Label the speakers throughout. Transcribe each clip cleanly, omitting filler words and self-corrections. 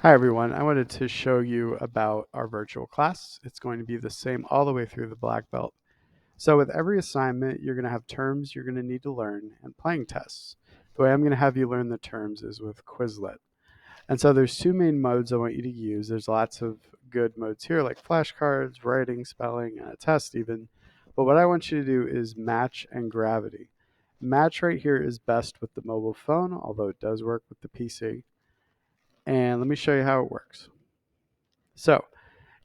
Speaker 1: Hi everyone, I wanted to show you about our virtual class. It's going to be the same all the way through the black belt. So with every assignment, you're going to have terms you're going to need to learn and playing tests. The way I'm going to have you learn the terms is with Quizlet. And so there's two main modes I want you to use. There's lots of good modes here like flashcards, writing, spelling, and a test even. But what I want you to do is match and gravity. Match right here is best with the mobile phone, although it does work with the PC. And let me show you how it works. So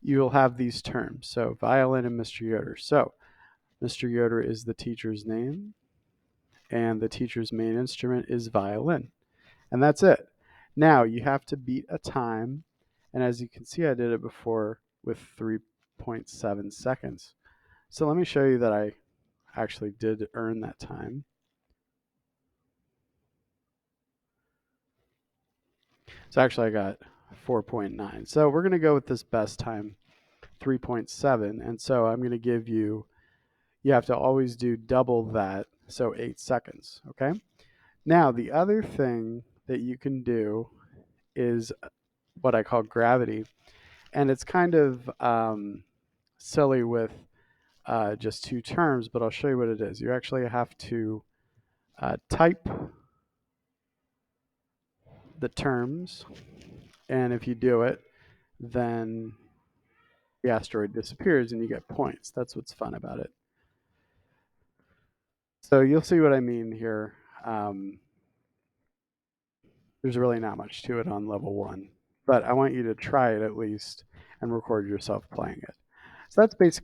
Speaker 1: you'll have these terms. So violin and Mr. Yoder. So Mr. Yoder is the teacher's name, and the teacher's main instrument is violin. And that's it. Now you have to beat a time, and as you can see, I did it before with 3.7 seconds. So let me show you that I actually did earn that time. So actually I got 4.9. So we're going to go with this best time, 3.7. And so I'm going to give you have to always do double that, so 8 seconds, okay? Now, the other thing that you can do is what I call gravity, and it's kind of silly with just two terms, but I'll show you what it is. You actually have to type the terms, and if you do it, then the asteroid disappears and you get points. That's what's fun about it. So you'll see what I mean here. There's really not much to it on level one, but I want you to try it at least and record yourself playing it. So that's basically